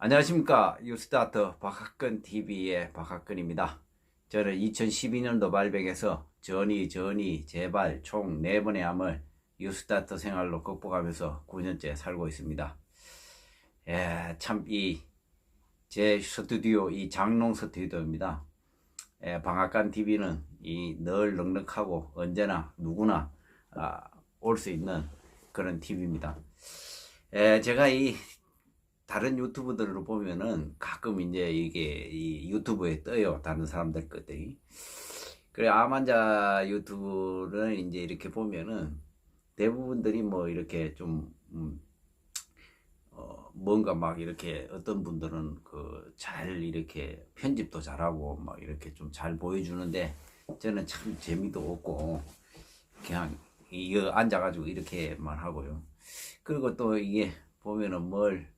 안녕하십니까. 뉴스타트 박학근 TV의 박학근입니다. 저는 2012년도 발병해서 전이 재발 총 4번의 암을 뉴스타트 생활로 극복하면서 9년째 살고 있습니다. 참 제 스튜디오 이 장롱 스튜디오입니다. 방앗간 TV는 늘 넉넉하고 언제나 누구나 올 수 있는 그런 TV입니다. 제가 다른 유튜브들을 보면은 가끔 이제 이게 이 유튜브에 떠요. 다른 사람들 것들이. 그래, 암 환자 유튜브를 이제 이렇게 보면은 대부분들이 뭐 이렇게 좀, 뭔가 막 이렇게 어떤 분들은 잘 이렇게 편집도 잘하고 막 이렇게 좀 잘 보여주는데 저는 참 재미도 없고 그냥 이거 앉아가지고 이렇게만 하고요. 그리고 또 이게 보면은 뭘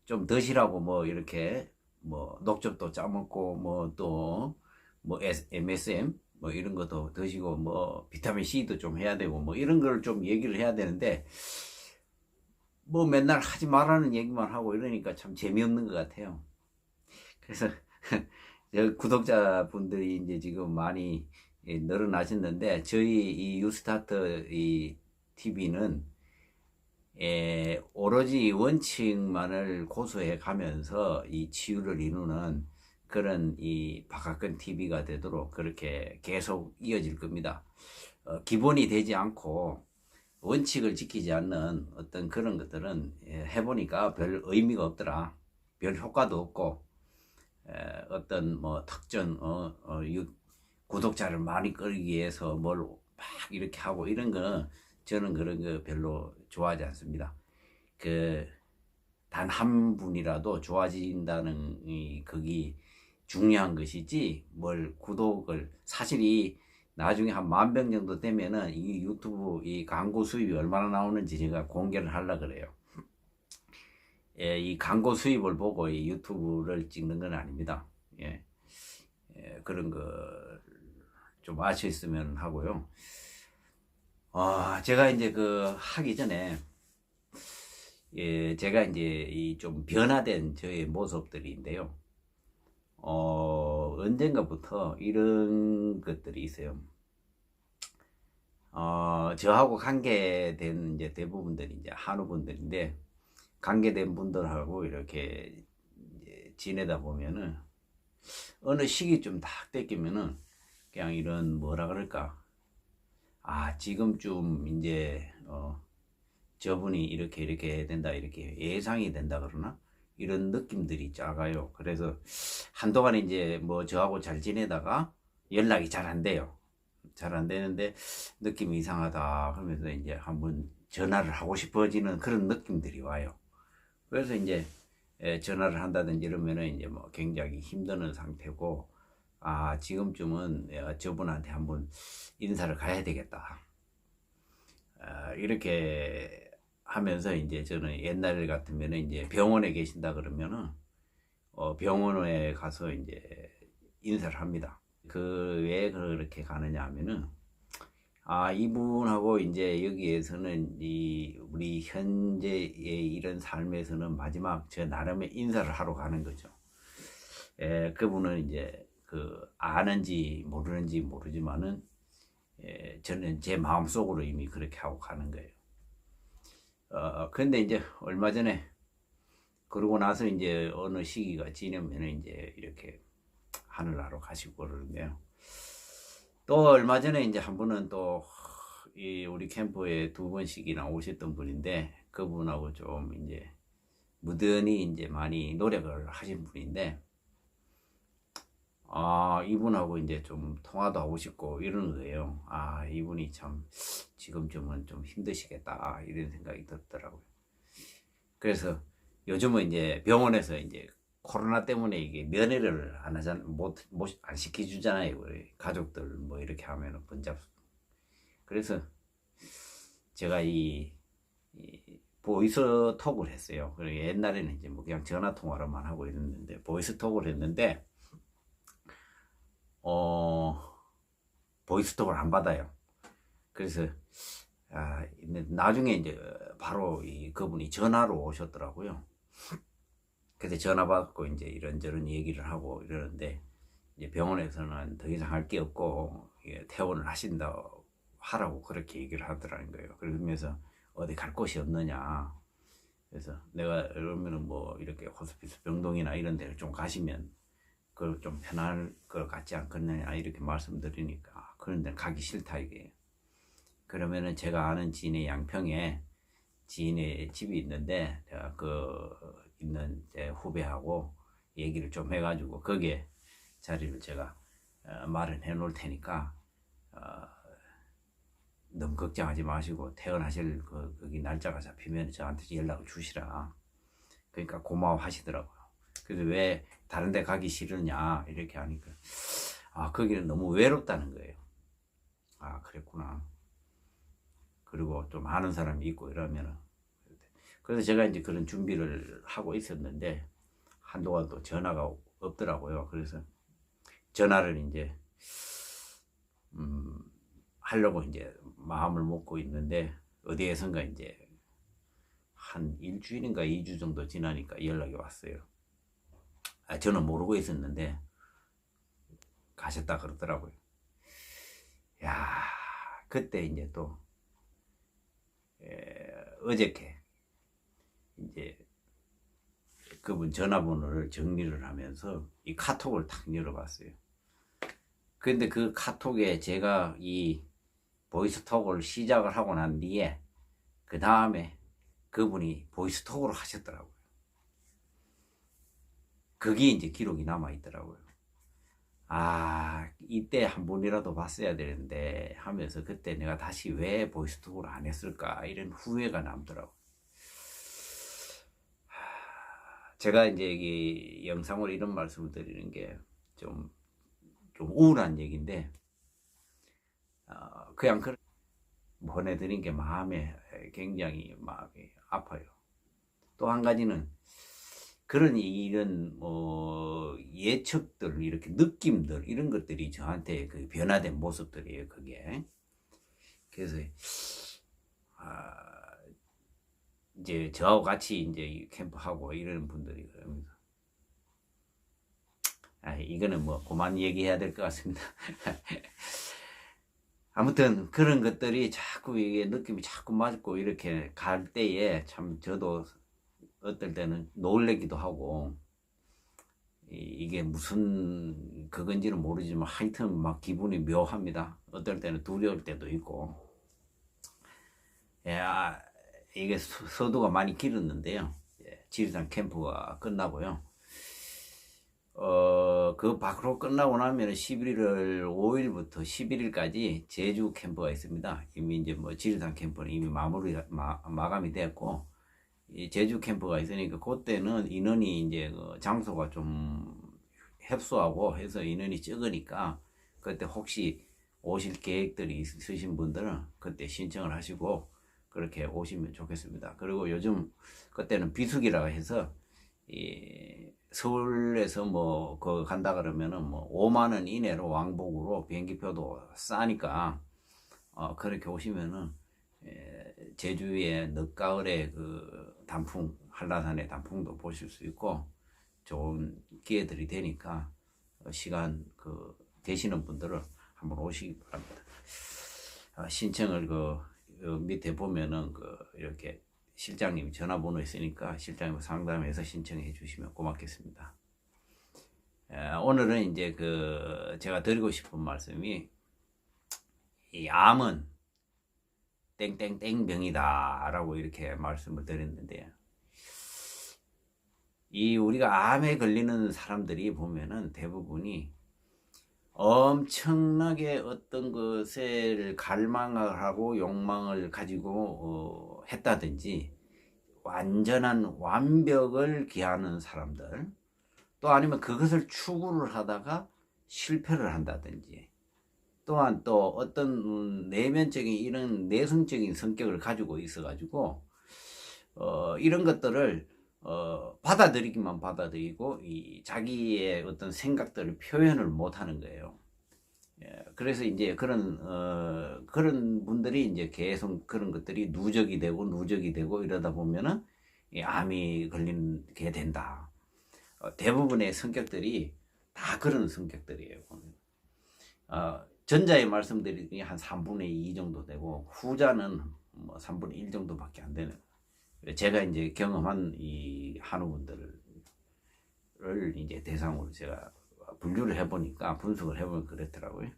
좀 드시라고 뭐 이렇게 뭐 녹즙도 짜먹고 뭐 또 뭐 MSM 뭐 이런 것도 드시고 뭐 비타민 C도 좀 해야 되고 뭐 이런 걸 좀 얘기를 해야 되는데 뭐 맨날 하지 말라는 얘기만 하고 이러니까 참 재미없는 것 같아요. 그래서 구독자분들이 이제 지금 많이 늘어나셨는데 저희 이 유스타트 이 TV는 오로지 원칙만을 고수해 가면서 이 치유를 이루는 그런 이 박학근 TV가 되도록 그렇게 계속 이어질 겁니다. 기본이 되지 않고 원칙을 지키지 않는 어떤 그런 것들은 해보니까 별 의미가 없더라. 별 효과도 없고 어떤 뭐 특정 구독자를 많이 끌기 위해서 뭘 막 이렇게 하고 이런 거 저는 그런 거 별로 좋아하지 않습니다. 단 한 분이라도 좋아진다는 그게 중요한 것이지 뭘 구독을 사실 나중에 한 10,000명 정도 되면은 이 유튜브 이 광고 수입이 얼마나 나오는지 제가 공개를 하려 그래요. 이 광고 수입을 보고 이 유튜브를 찍는 건 아닙니다. 그런 거 좀 아셨으면 하고요. 제가 이제 하기 전에 제가 이제 이 좀 변화된 저의 모습들인데요. 언젠가부터 이런 것들이 있어요. 저하고 관계된 이제 대부분들이 이제 한우분들인데 관계된 분들하고 이렇게 이제 지내다 보면은 어느 시기 좀 딱 뺏기면은 그냥 이런 뭐라 그럴까, 지금쯤 이제 저분이 이렇게 된다 이렇게 예상이 된다 그러나 이런 느낌들이 작아요. 그래서 한동안 이제 뭐 저하고 잘 지내다가 연락이 잘 안 돼요. 잘 안 되는데 느낌이 이상하다 하면서 이제 한번 전화를 하고 싶어지는 그런 느낌들이 와요. 그래서 이제 전화를 한다든지 이러면은 이제 뭐 굉장히 힘드는 상태고, 지금쯤은 저분한테 한번 인사를 가야 되겠다. 이렇게 하면서 이제 저는 옛날 같으면은 이제 병원에 계신다 그러면은 병원에 가서 이제 인사를 합니다. 왜 그렇게 가느냐 하면은 이분하고 이제 여기에서는 우리 현재의 이런 삶에서는 마지막 저 나름의 인사를 하러 가는 거죠. 그분은 이제 아는지 모르는지 모르지만은 저는 제 마음속으로 이미 그렇게 하고 가는 거예요. 근데 이제 얼마 전에 그러고 나서 이제 어느 시기가 지나면 이제 이렇게 하늘나라로 가시고 그러는데요. 또 얼마 전에 이제 한 분은 또 우리 캠프에 2번씩이나 오셨던 분인데 그분하고 좀 이제 무던히 이제 많이 노력을 하신 분인데 이분하고 이제 좀 통화도 하고 싶고 이러는 거예요. 이분이 참 지금쯤은 좀 힘드시겠다 이런 생각이 들더라고요. 그래서 요즘은 이제 병원에서 이제 코로나 때문에 이게 면회를 안 하잖아요. 안 시켜주잖아요. 우리 가족들 뭐 이렇게 하면은 번잡. 그래서 제가 이 보이스 톡을 했어요. 그리고 옛날에는 이제 뭐 그냥 전화 통화로만 하고 있었는데 보이스 톡을 했는데 보이스톡을 안 받아요. 그래서 나중에 이제 바로 그분이 전화로 오셨더라고요. 그때 전화 받고 이제 이런저런 얘기를 하고 이러는데, 이제 병원에서는 더 이상 할 게 없고 퇴원을 하라고 그렇게 얘기를 하더라는 거예요. 그러면서 어디 갈 곳이 없느냐. 그래서 내가 그러면은 뭐 이렇게 호스피스 병동이나 이런 데를 좀 가시면 그걸 좀 편할 것 같지 않겠느냐 이렇게 말씀드리니까, 그런 데는 가기 싫다 이게. 그러면은 제가 아는 지인의 양평에 지인의 집이 있는데, 제가 그 있는 제 후배하고 얘기를 좀 해가지고 거기에 자리를 제가 마련해 놓을 테니까 너무 걱정하지 마시고 퇴원하실 거기 날짜가 잡히면 저한테 연락을 주시라. 그러니까 고마워 하시더라고요. 그래서 왜 다른 데 가기 싫으냐 이렇게 하니까, 거기는 너무 외롭다는 거예요. 그랬구나. 그리고 좀 아는 사람이 있고 이러면은. 그래서 제가 이제 그런 준비를 하고 있었는데 한동안 또 전화가 없더라고요. 그래서 전화를 이제 하려고 이제 마음을 먹고 있는데, 어디에선가 이제 한 일주일인가 2주 정도 지나니까 연락이 왔어요. 저는 모르고 있었는데 가셨다 그러더라고요. 야, 그때 이제 또 어저께 이제 그분 전화번호를 정리를 하면서 이 카톡을 탁 열어봤어요. 근데 그 카톡에 제가 이 보이스톡을 시작을 하고 난 뒤에 그 다음에 그분이 보이스톡으로 하셨더라고요. 그게 이제 기록이 남아 있더라고요. 이때 한 번이라도 봤어야 되는데 하면서, 그때 내가 다시 왜 보이스톡으로 안 했을까 이런 후회가 남더라고요. 제가 이제 이 영상으로 이런 말씀을 드리는 게 좀 우울한 얘기인데, 그냥 보내드린 게 마음에 굉장히 마음이 아파요. 또 한 가지는 그런 이런 예측들, 이렇게 느낌들, 이런 것들이 저한테 그 변화된 모습들이에요, 그게. 그래서 이제 저하고 같이 이제 캠프하고 이러는 분들이 그러면서, 이거는 뭐 그만 얘기해야 될 것 같습니다. 아무튼 그런 것들이 자꾸 이게 느낌이 자꾸 맞고 이렇게 갈 때에 참 저도 어떨 때는 놀래기도 하고, 이게 무슨 그건지는 모르지만 하여튼 막 기분이 묘합니다. 어떨 때는 두려울 때도 있고. 이게 서두가 많이 길었는데요. 지리산 캠프가 끝나고요. 그 밖으로 끝나고 나면 11월 5일부터 11일까지 제주 캠프가 있습니다. 이미 이제 뭐 지리산 캠프는 이미 마감이 됐고, 이 제주 캠프가 있으니까 그때는 인원이 이제 장소가 좀 협소하고 해서 인원이 적으니까, 그때 혹시 오실 계획들이 있으신 분들은 그때 신청을 하시고 그렇게 오시면 좋겠습니다. 그리고 요즘 그때는 비수기라고 해서 서울에서 뭐 간다 그러면은 뭐 5만 원 이내로 왕복으로 비행기표도 싸니까 그렇게 오시면은 제주의 늦가을의 그 단풍, 한라산의 단풍도 보실 수 있고 좋은 기회들이 되니까 시간 되시는 분들은 한번 오시기 바랍니다. 신청을 밑에 보면은 이렇게 실장님 전화번호 있으니까 실장님 상담해서 신청해 주시면 고맙겠습니다. 오늘은 이제 제가 드리고 싶은 말씀이, 이 암은 땡땡땡 병이다 라고 이렇게 말씀을 드렸는데, 우리가 암에 걸리는 사람들이 보면은 대부분이 엄청나게 어떤 것을 갈망을 하고 욕망을 가지고 했다든지, 완전한 완벽을 기하는 사람들, 또 아니면 그것을 추구를 하다가 실패를 한다든지, 또한 또 어떤 내면적인 이런 내성적인 성격을 가지고 있어 가지고 이런 것들을 받아들이기만 받아들이고 자기의 어떤 생각들을 표현을 못 하는 거예요. 그래서 이제 그런 분들이 이제 계속 그런 것들이 누적이 되고 이러다 보면은 암이 걸리게 된다. 대부분의 성격들이 다 그런 성격들이에요. 보면. 전자에 말씀드리니 한 3분의 2 정도 되고 후자는 뭐 3분의 1 정도밖에 안 되는. 제가 이제 경험한 이 한우분들을 이제 대상으로 제가 분류를 해보니까 분석을 해보면 그렇더라고요.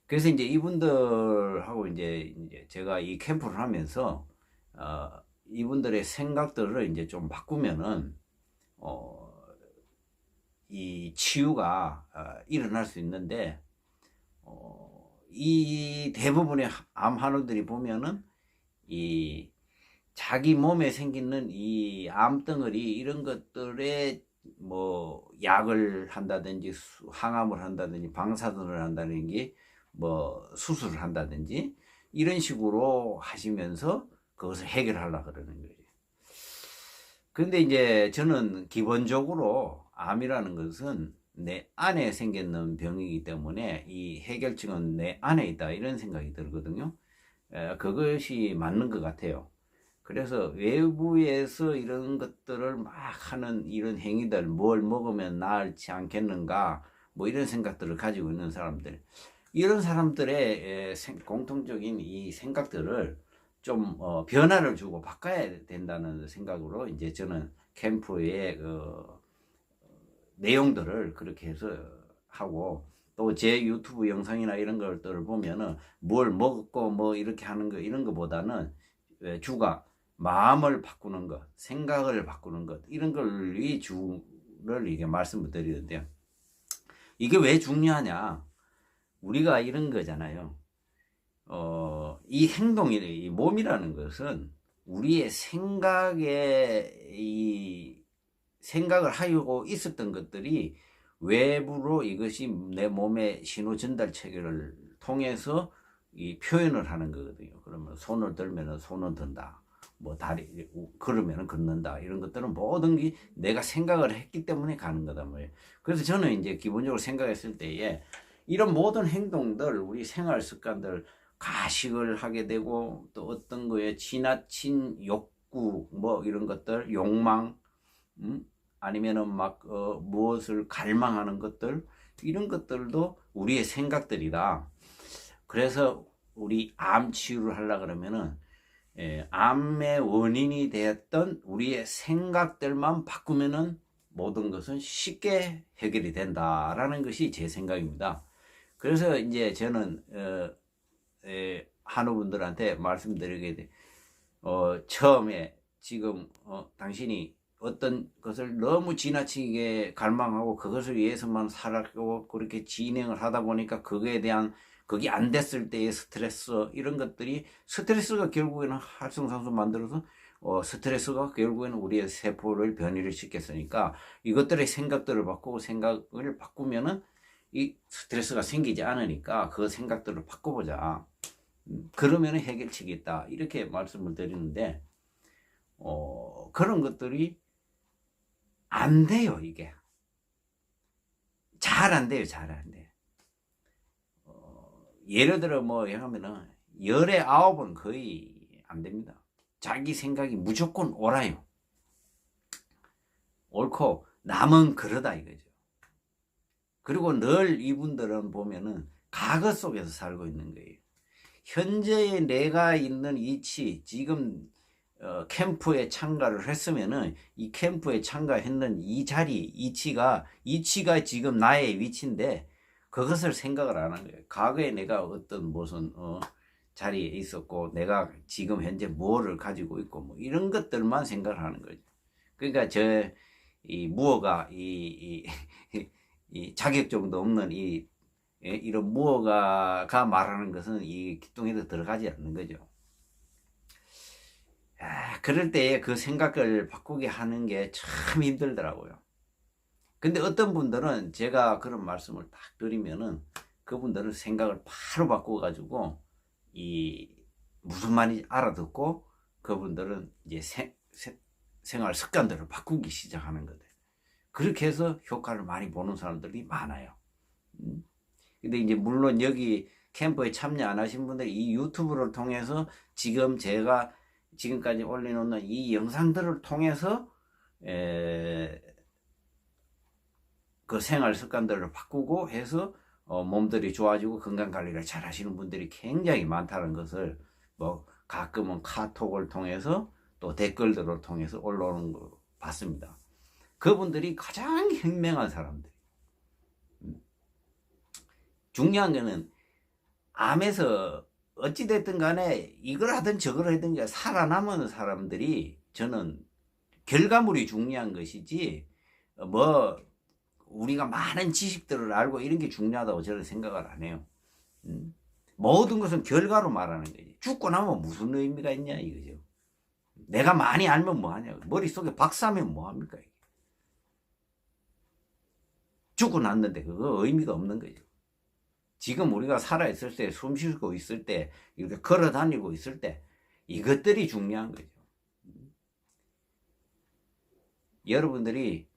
그래서 이제 이분들하고 이제 제가 이 캠프를 하면서 이분들의 생각들을 이제 좀 바꾸면은 이 치유가 일어날 수 있는데 이 대부분의 암 환우들이 보면은 이 자기 몸에 생기는 이 암덩어리 이런 것들에 뭐 약을 한다든지 항암을 한다든지 방사선을 한다든지 뭐 수술을 한다든지 이런 식으로 하시면서 그것을 해결하려고 그러는 거예요. 근데 이제 저는 기본적으로 암이라는 것은 내 안에 생기는 병이기 때문에 이 해결책은 내 안에 있다 이런 생각이 들거든요. 그것이 맞는 것 같아요. 그래서 외부에서 이런 것들을 막 하는 이런 행위들, 뭘 먹으면 나을지 않겠는가 뭐 이런 생각들을 가지고 있는 사람들, 이런 사람들의 공통적인 이 생각들을 좀 변화를 주고 바꿔야 된다는 생각으로 이제 저는 캠프의 내용들을 그렇게 해서 하고, 또 제 유튜브 영상이나 이런 것들을 보면은 뭘 먹고 뭐 이렇게 하는 거 이런 거보다는 주가 마음을 바꾸는 것, 생각을 바꾸는 것, 이런 걸 이 주를 이게 말씀을 드리는데요. 이게 왜 중요하냐? 우리가 이런 거잖아요. 이 행동이, 이 몸이라는 것은 우리의 생각을 하려고 있었던 것들이 외부로 이것이 내 몸의 신호 전달 체계를 통해서 이 표현을 하는 거거든요. 그러면 손을 들면은 손을 든다. 뭐 다리 걸으면은 걷는다. 이런 것들은 모든 게 내가 생각을 했기 때문에 가는 거다 뭐예요. 그래서 저는 이제 기본적으로 생각했을 때에 이런 모든 행동들, 우리 생활 습관들, 가식을 하게 되고 또 어떤 거에 지나친 욕구 뭐 이런 것들, 욕망, 아니면은 막 무엇을 갈망하는 것들, 이런 것들도 우리의 생각들이다. 그래서 우리 암 치유를 하려 그러면은 암의 원인이 되었던 우리의 생각들만 바꾸면은 모든 것은 쉽게 해결이 된다라는 것이 제 생각입니다. 그래서 이제 저는 한우분들한테 말씀드리게 돼. 처음에 지금 당신이 어떤 것을 너무 지나치게 갈망하고 그것을 위해서만 살았고 그렇게 진행을 하다 보니까 그거에 대한, 그게 안 됐을 때의 스트레스, 이런 것들이, 스트레스가 결국에는 활성산소 만들어서 스트레스가 결국에는 우리의 세포를 변이를 시켰으니까 이것들의 생각들을 바꾸고 생각을 바꾸면은 이 스트레스가 생기지 않으니까 그 생각들을 바꿔보자. 그러면 해결책이 있다. 이렇게 말씀을 드리는데 그런 것들이 안 돼요. 이게 잘 안 돼요. 잘 안 돼요. 예를 들어 뭐 하면은 10에 9은 거의 안 됩니다. 자기 생각이 무조건 옳아요. 옳고 남은 그러다 이거죠. 그리고 늘 이분들은 보면은 과거 속에서 살고 있는 거예요. 현재의 내가 있는 위치, 지금 캠프에 참가를 했으면은 이 캠프에 참가했는 이 자리, 위치가 지금 나의 위치인데 그것을 생각을 안 한 거예요. 과거에 내가 어떤 무슨 자리에 있었고 내가 지금 현재 뭐를 가지고 있고 뭐 이런 것들만 생각을 하는 거죠. 그러니까 이 무어가 이 자격증도 없는 이런 무어가 말하는 것은 이 기둥에도 들어가지 않는 거죠. 그럴 때에 그 생각을 바꾸게 하는 게 참 힘들더라고요. 근데 어떤 분들은 제가 그런 말씀을 딱 드리면은 그분들은 생각을 바로 바꿔가지고 무슨 말인지 알아듣고 그분들은 이제 생활 습관들을 바꾸기 시작하는 거예요. 그렇게 해서 효과를 많이 보는 사람들이 많아요. 근데 이제 물론 여기 캠프에 참여 안 하신 분들 이 유튜브를 통해서 지금 제가 지금까지 올려놓는 이 영상들을 통해서 그 생활 습관들을 바꾸고 해서 몸들이 좋아지고 건강 관리를 잘 하시는 분들이 굉장히 많다는 것을 뭐 가끔은 카톡을 통해서 또 댓글들을 통해서 올라오는 거 봤습니다. 그분들이 가장 현명한 사람들. 중요한 거는 암에서 어찌됐든 간에 이걸 하든 저걸 하든 살아남은 사람들이 저는 결과물이 중요한 것이지 뭐 우리가 많은 지식들을 알고 이런 게 중요하다고 저는 생각을 안 해요. 모든 것은 결과로 말하는 거지. 죽고 나면 무슨 의미가 있냐 이거죠. 내가 많이 알면 뭐하냐. 머릿속에 박사면 뭐합니까. 죽고 났는데 그거 의미가 없는 거죠. 지금 우리가 살아있을 때, 숨 쉬고 있을 때, 이렇게 걸어 다니고 있을 때, 이것들이 중요한 거죠. 여러분들이,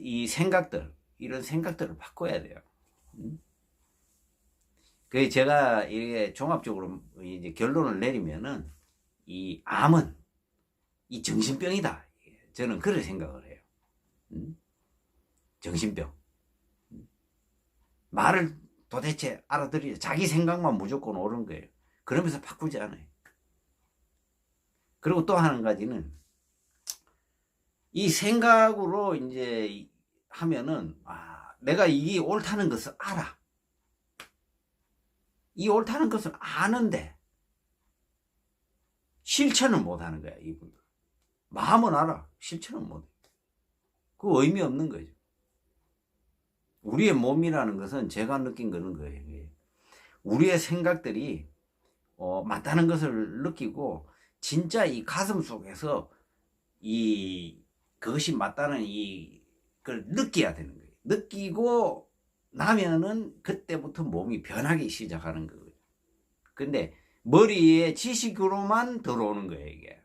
이 생각들, 이런 생각들을 바꿔야 돼요. 그 제가 이게 종합적으로 이제 결론을 내리면은, 이 암은 이 정신병이다. 저는 그렇게 생각을 해요. 정신병. 말을 도대체 알아들이 자기 생각만 무조건 옳은 거예요. 그러면서 바꾸지 않아요. 그리고 또 한 가지는 이 생각으로 이제 하면은 내가 이게 옳다는 것을 알아. 이 옳다는 것을 아는데 실천을 못 하는 거야, 이분들. 마음은 알아. 실천은 못 해. 그 의미 없는 거죠. 우리의 몸이라는 것은 제가 느낀 거는 거예요. 우리의 생각들이 맞다는 것을 느끼고 진짜 이 가슴 속에서 그것이 맞다는 걸 느껴야 되는 거예요. 느끼고 나면은 그때부터 몸이 변하기 시작하는 거예요. 근데 머리에 지식으로만 들어오는 거예요, 이게.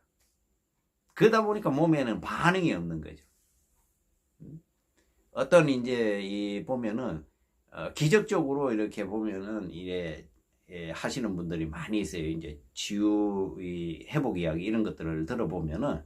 그러다 보니까 몸에는 반응이 없는 거죠. 어떤 이제 보면은 기적적으로 이렇게 보면은 이래 하시는 분들이 많이 있어요. 이제 치유 회복 이야기 이런 것들을 들어보면은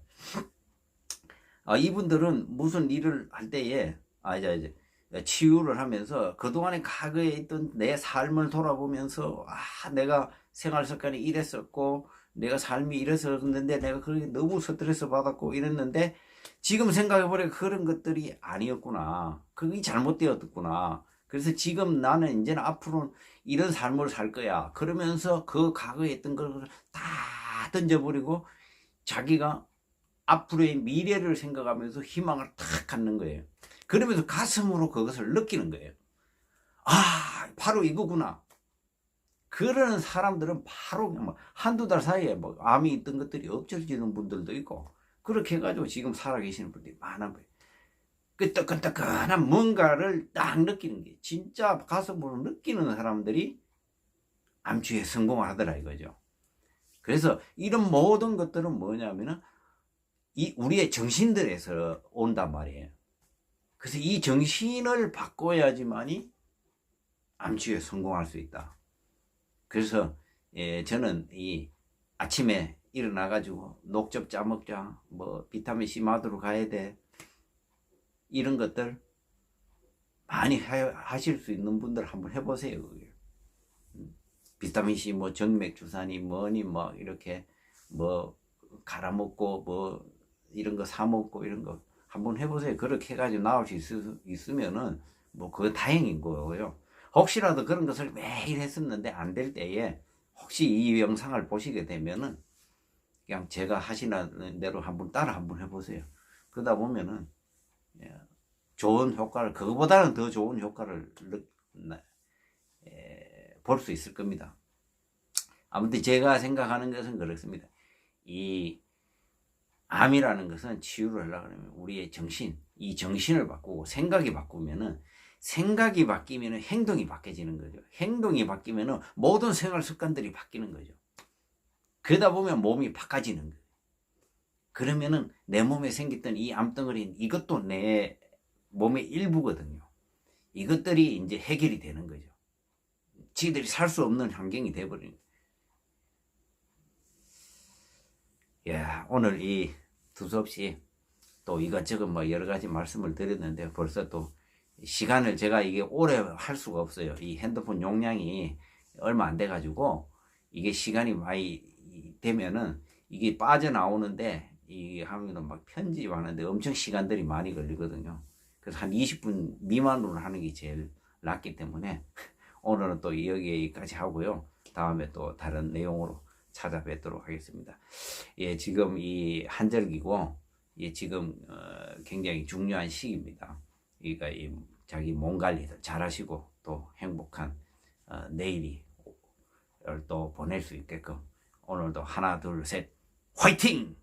이분들은 무슨 일을 할 때에 이제 치유를 하면서 그동안에 과거에 있던 내 삶을 돌아보면서 내가 생활 습관이 이랬었고 내가 삶이 이랬었는데 내가 그렇게 너무 스트레스 받았고 이랬는데 지금 생각해보니까 그런 것들이 아니었구나. 그게 잘못되었구나. 그래서 지금 나는 이제는 앞으로 이런 삶을 살 거야. 그러면서 그 과거에 있던 걸 다 던져버리고 자기가 앞으로의 미래를 생각하면서 희망을 탁 갖는 거예요. 그러면서 가슴으로 그것을 느끼는 거예요. 바로 이거구나. 그러는 사람들은 바로 그냥 한두 달 사이에 암이 있던 것들이 없어지는 분들도 있고 그렇게 해가지고 지금 살아계시는 분들이 많은 거예요. 끄떡끄떡한 뭔가를 딱 느끼는 게 진짜 가슴으로 느끼는 사람들이 암치유에 성공하더라 이거죠. 그래서 이런 모든 것들은 뭐냐면은 우리의 정신들에서 온단 말이에요. 그래서 이 정신을 바꿔야지만이 암치유에 성공할 수 있다. 그래서 저는 이 아침에 일어나가지고 녹즙 짜먹자, 비타민C 마두로 가야 돼. 이런 것들 많이 하실 수 있는 분들 한번 해보세요. 비타민C 정맥주사니 뭐니 이렇게 갈아먹고 이런 거 사먹고 이런 거 한번 해보세요. 그렇게 해가지고 나올 수 있으면은 그거 다행인 거고요. 혹시라도 그런 것을 매일 했었는데 안 될 때에 혹시 이 영상을 보시게 되면은 그냥 제가 하시는 대로 따라 한번 해보세요. 그러다 보면은 좋은 효과를, 그거보다는 더 좋은 효과를 볼 수 있을 겁니다. 아무튼 제가 생각하는 것은 그렇습니다. 이 암이라는 것은 치유를 하려고 하면 우리의 이 정신을 바꾸고 생각이 바꾸면은 생각이 바뀌면은 행동이 바뀌어지는 거죠. 행동이 바뀌면은 모든 생활 습관들이 바뀌는 거죠. 그러다 보면 몸이 바꿔지는 거예요. 그러면은 내 몸에 생겼던 이 암덩어리는 이것도 내 몸의 일부거든요. 이것들이 이제 해결이 되는 거죠. 지들이 살 수 없는 환경이 돼버리는 거예요. 오늘 이 두서없이 또 이것저것 여러 가지 말씀을 드렸는데 벌써 또 시간을 제가 이게 오래 할 수가 없어요. 이 핸드폰 용량이 얼마 안 돼 가지고 이게 시간이 많이 되면은 이게 빠져나오는데 이 하면은 막 편집하는데 엄청 시간들이 많이 걸리거든요. 그래서 한 20분 미만으로 하는 게 제일 낫기 때문에 오늘은 또 여기까지 하고요. 다음에 또 다른 내용으로 찾아뵙도록 하겠습니다. 예, 지금 이 한절기고, 예, 지금 굉장히 중요한 시기입니다. 그러니까 이 자기 몸 관리를 잘 하시고 또 행복한 내일이 또 보낼 수 있게끔 오늘도 하나, 둘, 셋, 화이팅!